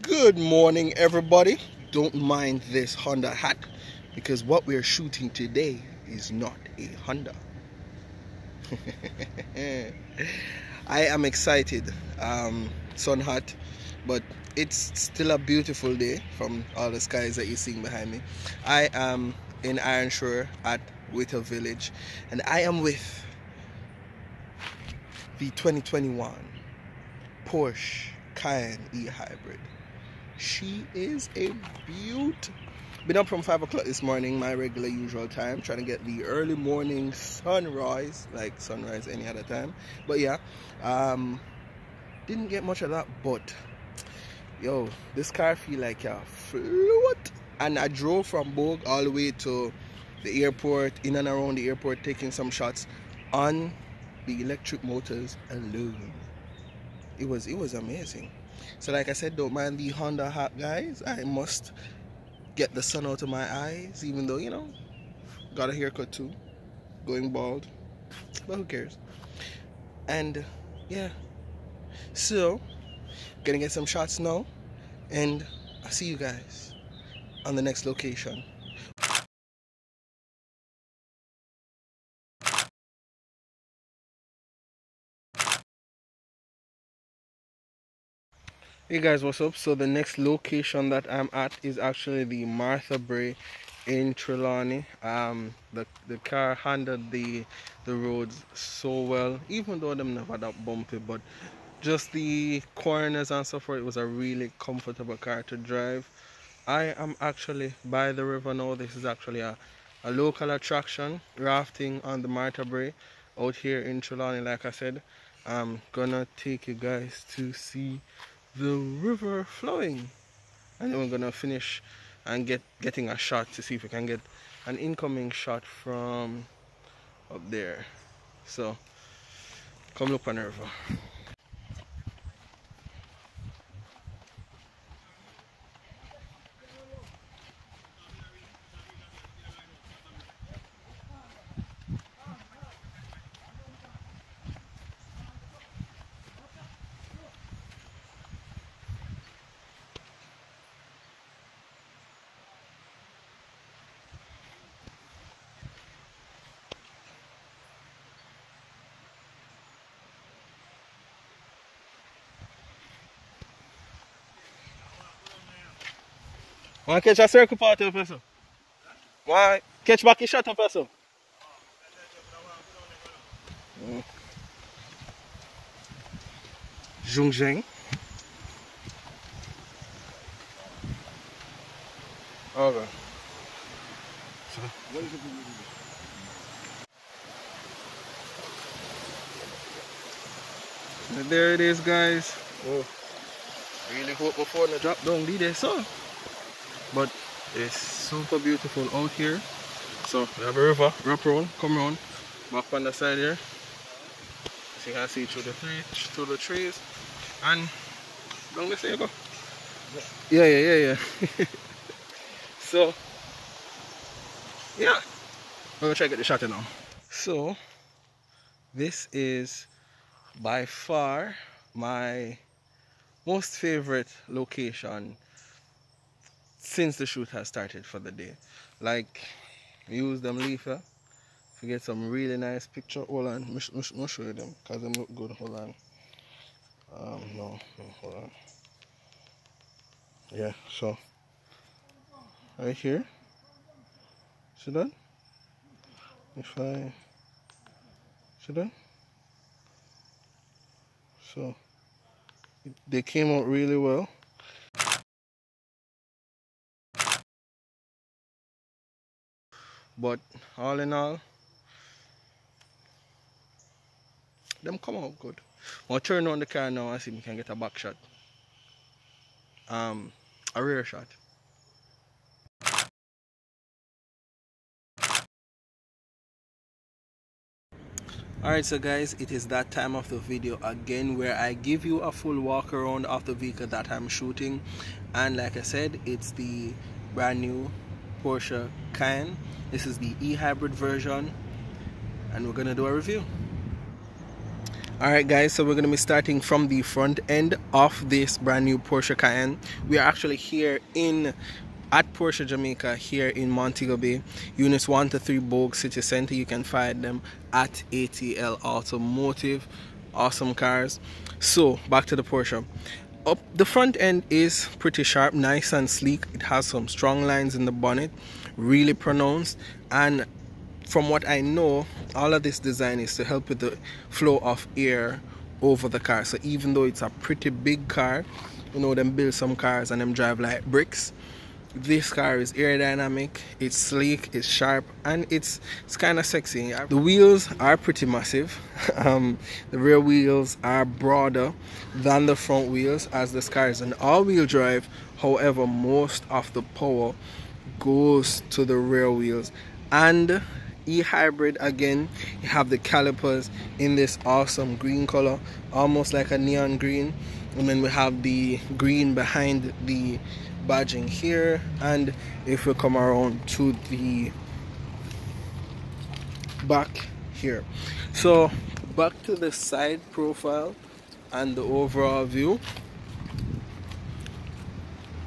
Good morning, everybody. Don't mind this Honda hat because what we're shooting today is not a Honda. I am excited. Sun hot, but it's still a beautiful day from all the skies that you're seeing behind me. I am in Ironshore at Witter Village, and I am with the 2021 Porsche Cayenne E-Hybrid. She is a beaut. Been up from 5 o'clock this morning, my regular usual time, trying to get the early morning sunrise, like sunrise any other time. But yeah, didn't get much of that, but yo, this car feel like a float. And I drove from Bogue all the way to the airport, in and around the airport, taking some shots on the electric motors alone. It was amazing. So like I said, don't mind the Honda hat, guys. I must get the sun out of my eyes, even though, you know, got a haircut too, going bald, but who cares. And yeah, so gonna get some shots now, and I'll see you guys on the next location. Hey guys, what's up? So the next location that I'm at is actually the Martha Brae in Trelawney. The car handled the roads so well, even though them never that bumpy, but just the corners and so forth, it was a really comfortable car to drive. I am actually by the river now. This is actually a local attraction, rafting on the Martha Brae out here in Trelawney. Like I said, I'm gonna take you guys to see the river flowing, and then we're gonna finish and getting a shot to see if we can get an incoming shot from up there. So come look on the river. Want to catch a circle part of person? Want to catch back a shot of person? Zhongzheng. Okay. So there it is, guys. Oh, really hope before the drop down there, so. But it's super beautiful out here. So we have a river, wrap around, come around, back on the side here. So you can see through the trees, and down this way you go. Yeah. So yeah, we're gonna try to get the shot in now. So this is by far my most favorite location since the shoot has started for the day. Like, use them leafer to get some really nice picture. Hold on, I'll show you them because they look good. Hold on. No, hold on. Yeah, so right here, see that? If I see that, so they came out really well. But all in all, them come out good. I'll turn on the car now and see if we can get a back shot. A rear shot. Alright, so guys, it is that time of the video again where I give you a full walk around of the vehicle that I'm shooting. And like I said, it's the brand new Porsche Cayenne. This is the e-hybrid version, and we're gonna do a review. Alright guys, so we're going to be starting from the front end of this brand new Porsche Cayenne. We are actually here at Porsche Jamaica here in Montego Bay. Units 1 to 3 Bogue City Center. You can find them at ATL Automotive. Awesome cars. So back to the Porsche. Up the front end is pretty sharp, nice and sleek. It has some strong lines in the bonnet, really pronounced, and from what I know, all of this design is to help with the flow of air over the car. So even though it's a pretty big car, you know, them build some cars and them drive like bricks, this car is aerodynamic, it's sleek, it's sharp, and it's kind of sexy. The wheels are pretty massive. The rear wheels are broader than the front wheels, as this car is an all-wheel drive. However, most of the power goes to the rear wheels. And e-hybrid, again, you have the calipers in this awesome green color, almost like a neon green, and then we have the green behind the badging here. And if we come around to the back here, so back to the side profile and the overall view,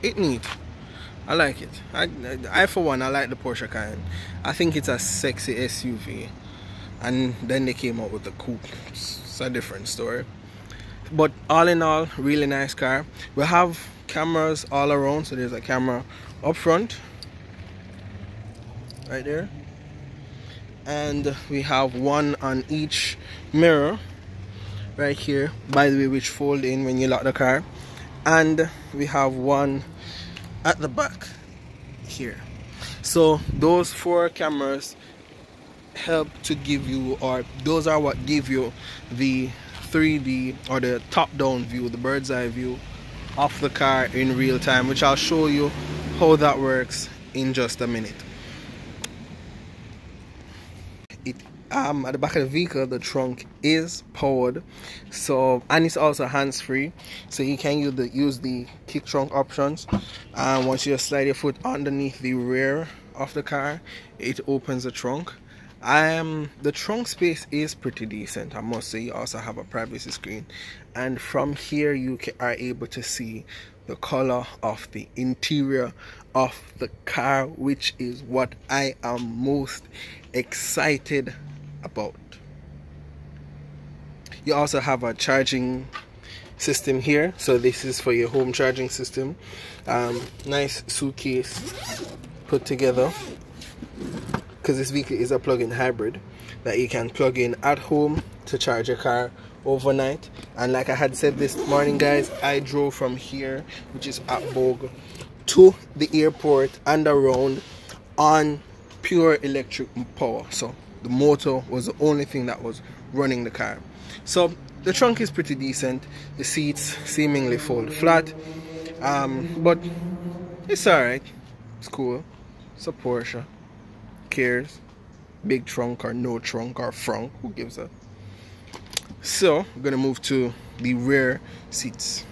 it's neat. I like it. I for one, I like the Porsche Cayenne. I think it's a sexy SUV. And then they came out with the coupe. It's a different story. But all in all, really nice car. We have cameras all around. So there's a camera up front, right there. And we have one on each mirror right here, by the way, which fold in when you lock the car. And we have one at the back here. So those 4 cameras help to give you, or those are what give you the 3D or the top-down view, the bird's eye view of the car in real time, which I'll show you how that works in just a minute. At the back of the vehicle, the trunk is powered, so, and it's also hands-free, so you can use the kick trunk options. And once you slide your foot underneath the rear of the car, it opens the trunk. The trunk space is pretty decent, I must say. You also have a privacy screen, and from here you are able to see the color of the interior of the car, which is what I am most excited about. You also have a charging system here, so this is for your home charging system. Nice suitcase put together, because this vehicle is a plug-in hybrid that you can plug in at home to charge your car overnight. And like I had said this morning, guys, I drove from here, which is at Bogue, to the airport and around on pure electric power. So the motor was the only thing that was running the car. So the trunk is pretty decent. The seats seemingly fold flat, but it's alright. It's cool. It's a Porsche. Cares? Big trunk or no trunk or frunk, who gives a? So we're gonna move to the rear seats.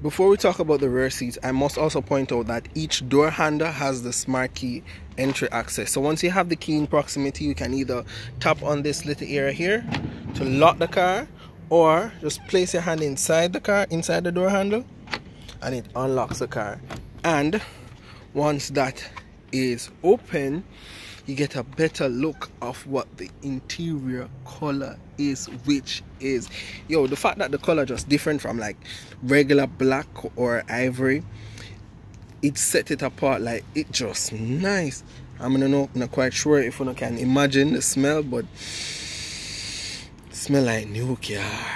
Before we talk about the rear seats, I must also point out that each door handle has the smart key entry access. So once you have the key in proximity, you can either tap on this little area here to lock the car, or just place your hand inside the car, inside the door handle, and it unlocks the car. And once that is open, you get a better look of what the interior color is, which is, yo, the fact that the color just different from like regular black or ivory, it set it apart. Like, it just nice. I'm not quite sure if you can imagine the smell, but smell like new car.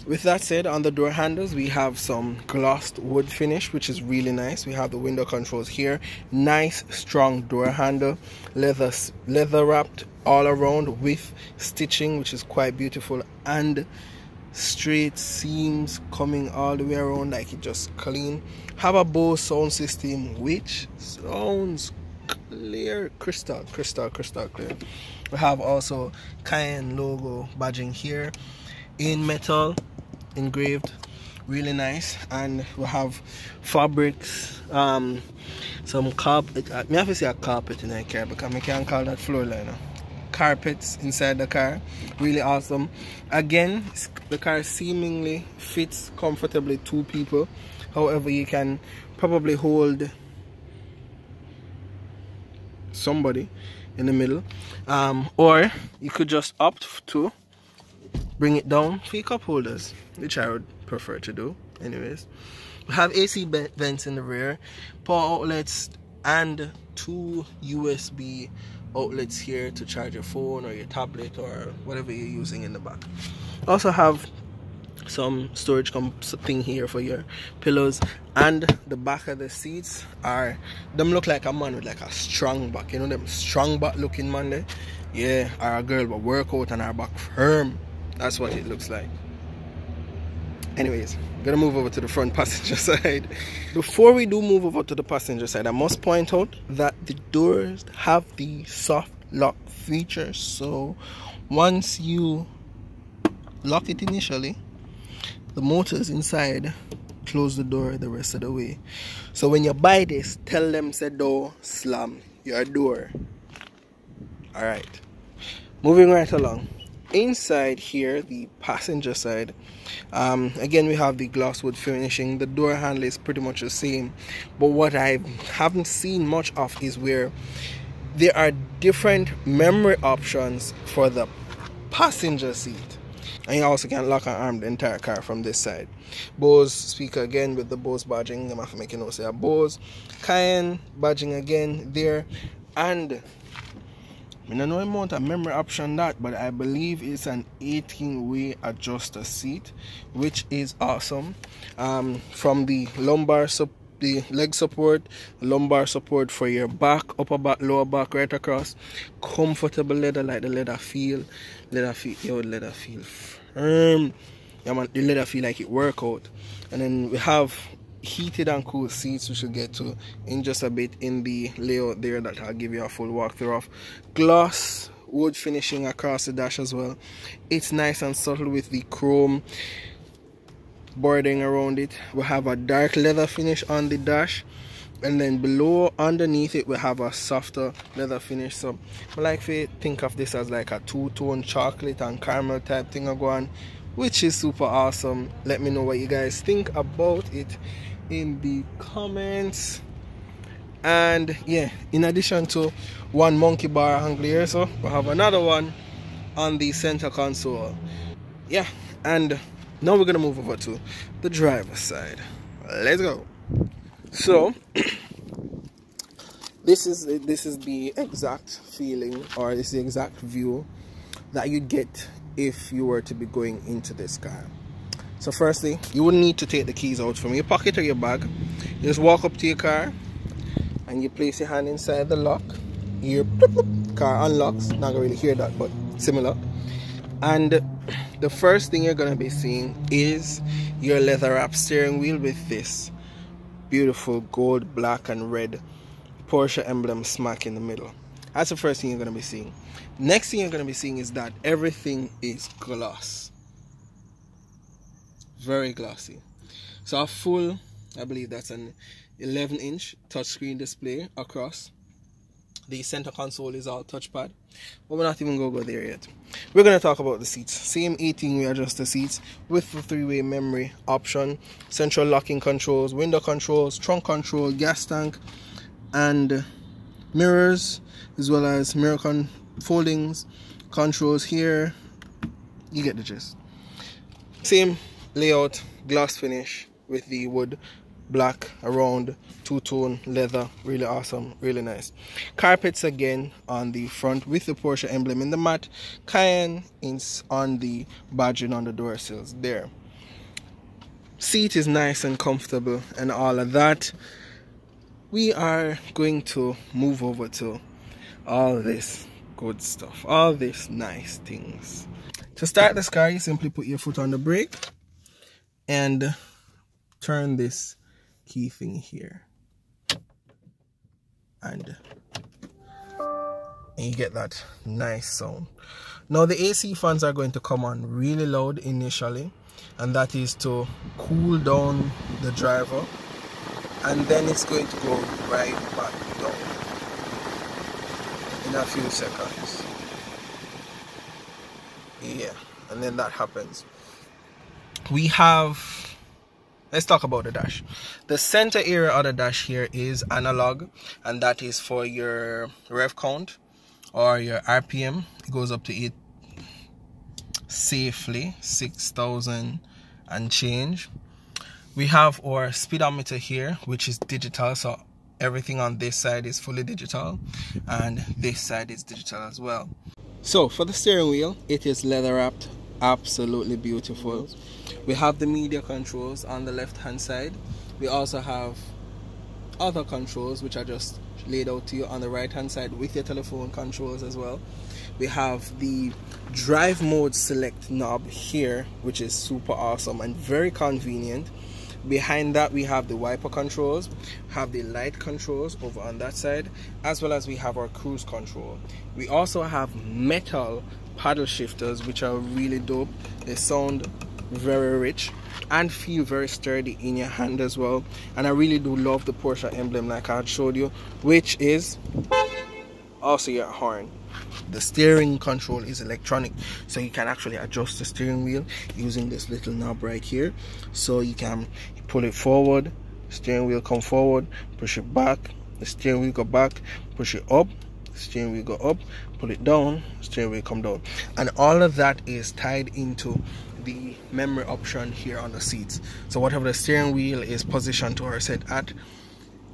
With that said, on the door handles we have some glossed wood finish, which is really nice. We have the window controls here. Nice strong door handle, leather wrapped all around with stitching, which is quite beautiful, and straight seams coming all the way around, like it just clean. Have a Bose sound system, which sounds clear, crystal clear. We have also Cayenne logo badging here in metal, engraved, really nice. And we have fabrics, some carpet. I have to say a carpet in that car because I can't call that floor liner. carpets inside the car. Really awesome. Again, the car seemingly fits comfortably 2 people. However, you can probably hold somebody in the middle, or you could just opt to bring it down for your cup holders, which I would prefer to do anyways. We have AC vents in the rear, power outlets, and 2 USB outlets here to charge your phone or your tablet or whatever you're using in the back. Also have some storage thing here for your pillows, and the back of the seats them look like a man with like a strong back, you know, them strong back looking man there. Yeah, or a girl will work out and her back firm. That's what it looks like. Anyways, I'm gonna move over to the front passenger side. Before we do move over to the passenger side, I must point out that the doors have the soft lock feature. So once you lock it initially, the motors inside close the door the rest of the way. So when you buy this, tell them say door slam your door. Alright, moving right along. Inside here, the passenger side, again we have the glosswood finishing. The door handle is pretty much the same, but what I haven't seen much of is where there are different memory options for the passenger seat, and you also can lock and arm the entire car from this side. Bose speaker again with the Bose badging. I'm have to make a note say a Bose Cayenne badging again there, and I don't know amount of memory option that, but I believe it's an 18-way adjuster seat, which is awesome. From the lumbar the leg support, lumbar support for your back, upper back, lower back, right across. Comfortable leather, like the leather feel firm. Yeah man, the leather feel like it work out. And then we have heated and cool seats, which we'll get to in just a bit in the layout there that I'll give you a full walkthrough of. Gloss wood finishing across the dash as well. It's nice and subtle with the chrome boarding around it. We have a dark leather finish on the dash, and then below underneath it we have a softer leather finish. So I like to think of this as like a two-tone chocolate and caramel type thing going, which is super awesome. Let me know what you guys think about it in the comments. And yeah, in addition to one monkey bar angle here, so we have another one on the center console. Yeah, and now we're gonna move over to the driver's side. Let's go. So this is the exact feeling, or this is the exact view that you'd get if you were to be going into this car. So firstly, you wouldn't need to take the keys out from your pocket or your bag. You just walk up to your car and you place your hand inside the lock. Your car unlocks. Not gonna really hear that, but similar. And the first thing you're gonna be seeing is your leather wrap steering wheel with this beautiful gold, black and red Porsche emblem smack in the middle. That's the first thing you're going to be seeing. Next thing you're going to be seeing is that everything is gloss. Very glossy. So a full, I believe that's an 11-inch touchscreen display across. The center console is all touchpad, but we're not even going to go there yet. We're going to talk about the seats. Same 18-way adjuster seats with the 3-way memory option, central locking controls, window controls, trunk control, gas tank, and mirrors, as well as mirror foldings, controls here. You get the gist. Same layout, gloss finish with the wood, black around, two-tone leather. Really awesome, really nice. Carpets again on the front with the Porsche emblem in the matte. Cayenne is on the badging on the door sills there. Seat is nice and comfortable and all of that. We are going to move over to all this good stuff, all these nice things. To start this car, you simply put your foot on the brake and turn this key thing here, and you get that nice sound. Now the AC fans are going to come on really loud initially, and that is to cool down the driver, and then it's going to go right back down in a few seconds. Yeah, and then that happens. We have, let's talk about the dash. The center area of the dash here is analog, and that is for your rev count or your RPM. It goes up to 8 safely, 6,000 and change. We have our speedometer here, which is digital, so everything on this side is fully digital, and this side is digital as well. So for the steering wheel, it is leather wrapped, absolutely beautiful. We have the media controls on the left hand side. We also have other controls which are just laid out to you on the right hand side with your telephone controls as well. We have the drive mode select knob here, which is super awesome and very convenient. Behind that we have the wiper controls, have the light controls over on that side, as well as we have our cruise control. We also have metal paddle shifters, which are really dope. They sound very rich and feel very sturdy in your hand as well. And I really do love the Porsche emblem like I had showed you, which is also your horn. The steering control is electronic, so you can actually adjust the steering wheel using this little knob right here. So you can pull it forward, steering wheel come forward, push it back, the steering wheel go back, push it up, steering wheel go up, pull it down, steering wheel come down. And all of that is tied into the memory option here on the seats. So whatever the steering wheel is positioned to or set at,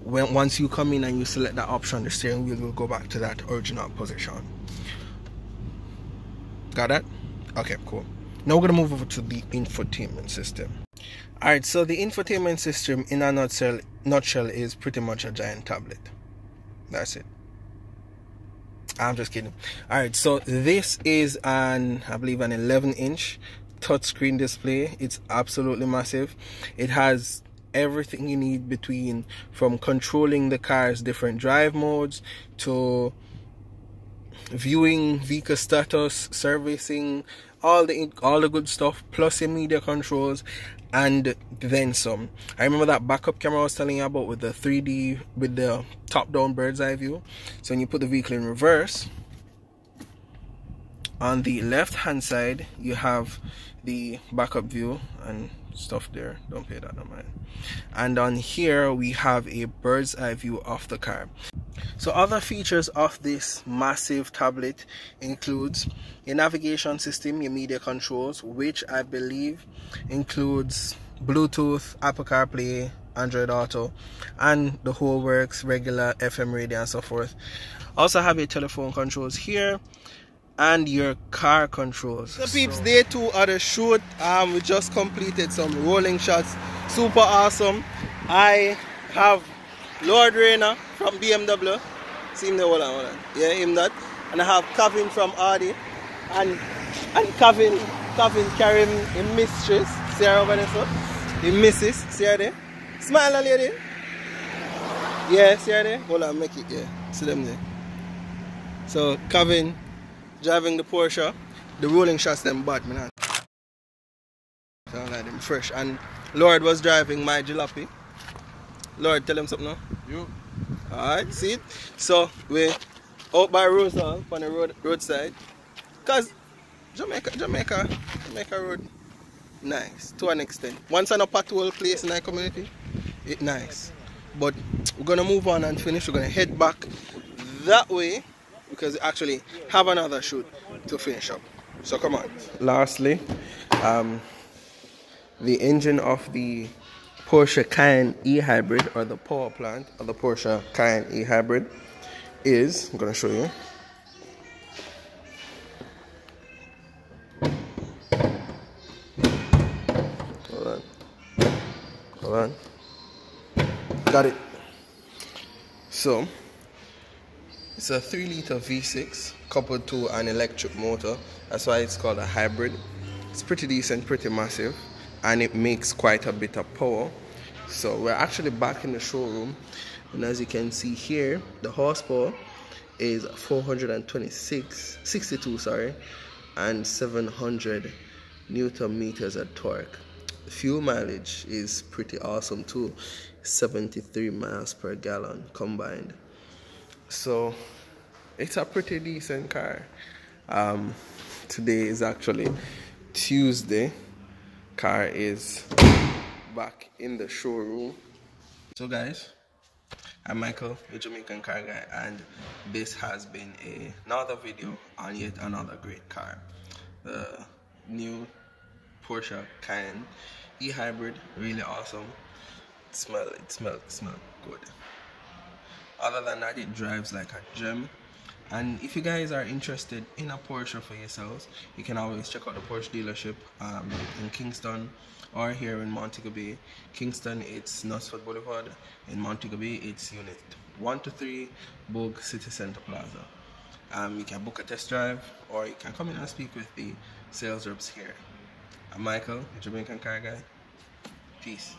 once you come in and you select that option, the steering wheel will go back to that original position. Got that? Okay, cool. Now we're gonna move over to the infotainment system. Alright, so the infotainment system in a nutshell is pretty much a giant tablet. That's it. I'm just kidding. Alright, so this is I believe an 11-inch touchscreen display. It's absolutely massive. It has everything you need from controlling the car's different drive modes to viewing vehicle status, servicing, all the good stuff, plus your media controls and then some. I remember that backup camera I was telling you about with the 3D, with the top-down bird's eye view. So when you put the vehicle in reverse, on the left hand side you have the backup view and stuff there, don't pay that no mind. And on here we have a bird's eye view of the car. So other features of this massive tablet includes your navigation system, your media controls, which I believe includes Bluetooth, Apple CarPlay, Android Auto, and the whole works, regular FM radio and so forth. Also have your telephone controls here and your car controls. So peeps, day 2 of the shoot. We just completed some rolling shots, super awesome. I have Lord Rainer from BMW. See him there, hold on. Yeah, him that. And I have Kevin from Audi. And Kevin carrying a mistress. See her over there, so? The missus. See her there? Smile, lady. Yeah, see her there? Hold on, make it, yeah. See them there. So, Kevin driving the Porsche. The rolling shots, them bad, man. Sound like them fresh. And Lord was driving my jalopy. Lord, tell him something now. You. Alright, see it? So we out by Rosal on the roadside. Cause Jamaica road nice to an extent. Once on a patrol place in our community, it's nice. But we're gonna move on and finish. We're gonna head back that way because we actually have another shoot to finish up. So come on. Lastly, the engine of the Porsche Cayenne e-hybrid, or the power plant of the Porsche Cayenne e-hybrid is, I'm going to show you. Hold on. Got it. So, it's a 3-liter V6 coupled to an electric motor. That's why it's called a hybrid. It's pretty decent, pretty massive, and it makes quite a bit of power. So we're actually back in the showroom, and as you can see here, the horsepower is 62 and 700 Newton meters of torque. The fuel mileage is pretty awesome too, 73 miles per gallon combined. So it's a pretty decent car. today is actually Tuesday. Car is back in the showroom. So guys, I'm Michael, the Jamaican car guy, and this has been another video on yet another great car. The new Porsche Cayenne e-hybrid, really awesome. It smell good. Other than that, it drives like a gem. And if you guys are interested in a Porsche for yourselves, you can always check out the Porsche dealership in Kingston or here in Montego Bay. Kingston, it's Knutsford Boulevard. In Montego Bay, it's unit 1 to 3, Bogue City Center Plaza. You can book a test drive, or you can come in and speak with the sales reps here. I'm Michael, the Jamaican car guy. Peace.